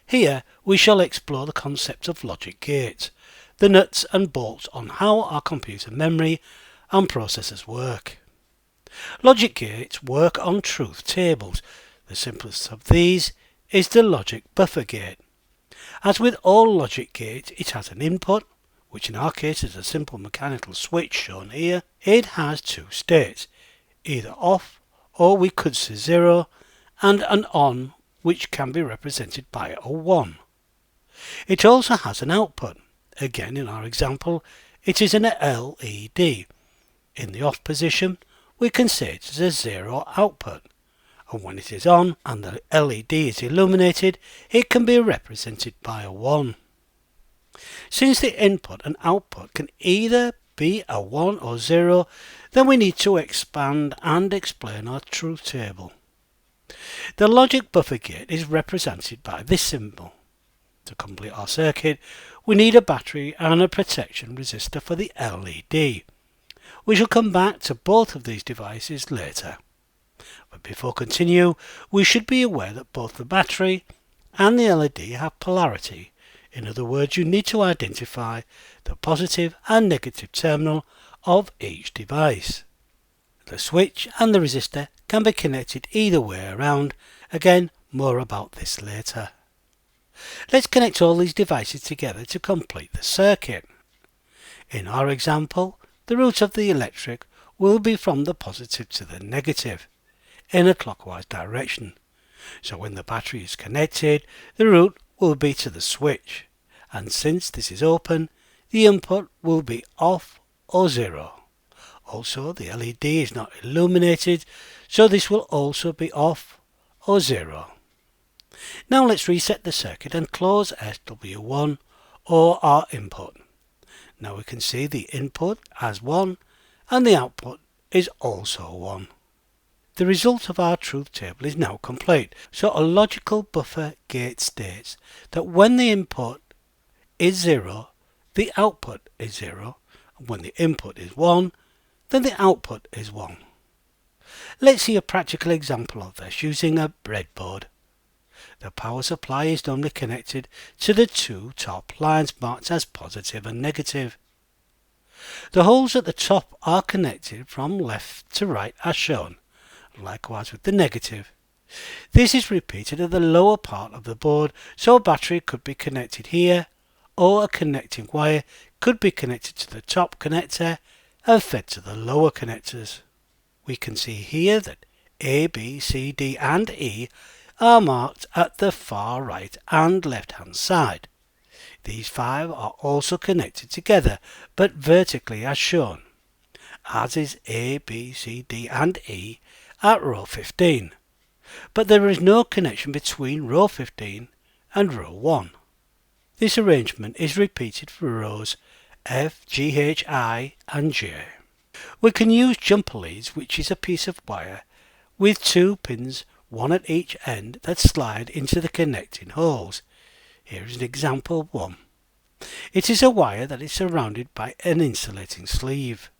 Here we shall explore the concept of logic gates, the nuts and bolts on how our computer memory and processors work. Logic gates work on truth tables. The simplest of these is the logic buffer gate. As with all logic gates, it has an input, which in our case is a simple mechanical switch shown here. It has two states, either off or we could say 0, and an on, which can be represented by a 1. It also has an output. Again, in our example, it is an LED. In the off position, we can say it is a 0 output, and when it is on and the LED is illuminated, it can be represented by a 1. Since the input and output can either be a 1 or 0, then we need to expand and explain our truth table. The logic buffer gate is represented by this symbol. To complete our circuit, we need a battery and a protection resistor for the LED. We shall come back to both of these devices later. But before continue, we should be aware that both the battery and the LED have polarity. In other words, you need to identify the positive and negative terminal of each device. The switch and the resistor can be connected either way around. Again, more about this later. Let's connect all these devices together to complete the circuit. In our example, the route of the electric will be from the positive to the negative in a clockwise direction. So when the battery is connected, the route will be to the switch, and since this is open, the input will be off or 0. Also, the LED is not illuminated, so this will also be off or 0. Now let's reset the circuit and close SW1 or our input. Now we can see the input as 1 and the output is also 1. The result of our truth table is now complete. So a logical buffer gate states that when the input is 0, the output is 0, and when the input is 1, then the output is 1. Let's see a practical example of this using a breadboard. The power supply is normally connected to the two top lines marked as positive and negative. The holes at the top are connected from left to right as shown, likewise with the negative. This is repeated at the lower part of the board, so a battery could be connected here, or a connecting wire could be connected to the top connector and fed to the lower connectors. We can see here that A, B, C, D and E are marked at the far right and left hand side. These 5 are also connected together, but vertically as shown, as is A, B, C, D and E at row 15. But there is no connection between row 15 and row 1. This arrangement is repeated for rows F, G, H, I and J. We can use jumper leads, which is a piece of wire with 2 pins, one at each end, that slide into the connecting holes. Here is an example of one. It is a wire that is surrounded by an insulating sleeve.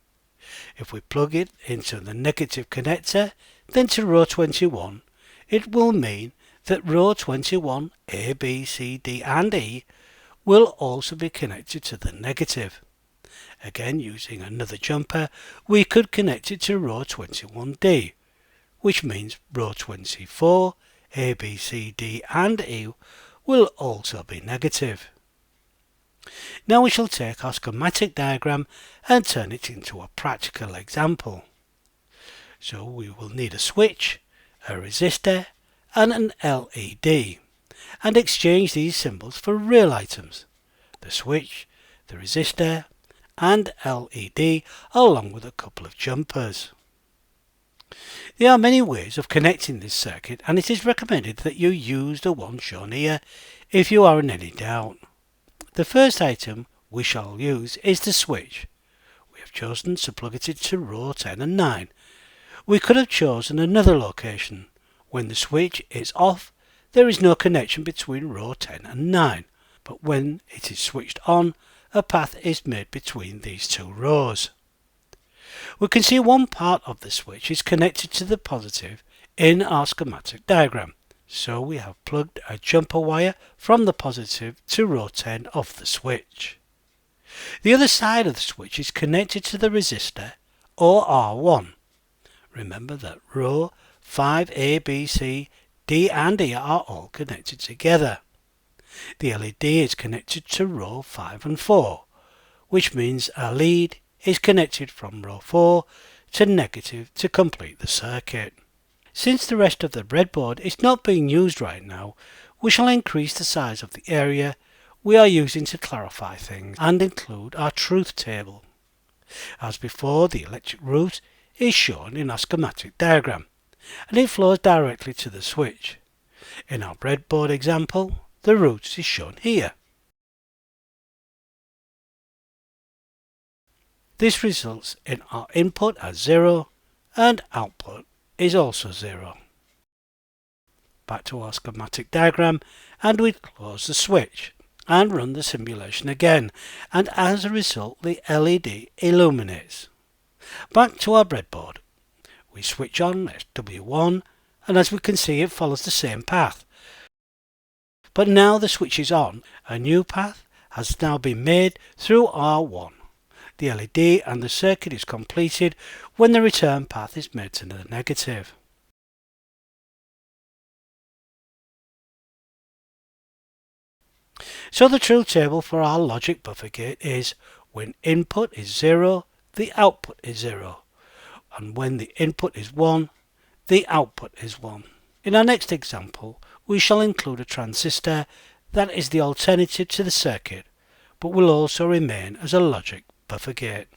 If we plug it into the negative connector, then to row 21, it will mean that row 21 A, B, C, D and E will also be connected to the negative. Again, using another jumper, we could connect it to row 21D, which means row 24 A, B, C, D and E will also be negative. Now we shall take our schematic diagram and turn it into a practical example. So we will need a switch, a resistor and an LED, and exchange these symbols for real items, the switch, the resistor and LED, along with a couple of jumpers. There are many ways of connecting this circuit, and it is recommended that you use the one shown here if you are in any doubt. The first item we shall use is the switch. We have chosen to plug it into row 10 and 9. We could have chosen another location. When the switch is off, there is no connection between row 10 and 9, but when it is switched on, a path is made between these two rows. We can see one part of the switch is connected to the positive in our schematic diagram. So we have plugged a jumper wire from the positive to row 10 of the switch. The other side of the switch is connected to the resistor or R1. Remember that row 5A, B, C, D and E are all connected together. The LED is connected to row 5 and 4, which means a lead is connected from row 4 to negative to complete the circuit. Since the rest of the breadboard is not being used right now, we shall increase the size of the area we are using to clarify things and include our truth table. As before, the electric route is shown in our schematic diagram, and it flows directly to the switch. In our breadboard example, the route is shown here. This results in our input as 0 and output is also 0. Back to our schematic diagram, and we close the switch and run the simulation again, and as a result the LED illuminates. Back to our breadboard. We switch on SW1, and as we can see it follows the same path. But now the switch is on, a new path has now been made through R1. The LED and the circuit is completed when the return path is made to the negative. So the truth table for our logic buffer gate is when input is 0, the output is 0, and when the input is 1, the output is 1. In our next example, we shall include a transistor that is the alternative to the circuit, but will also remain as a logic buffer gate.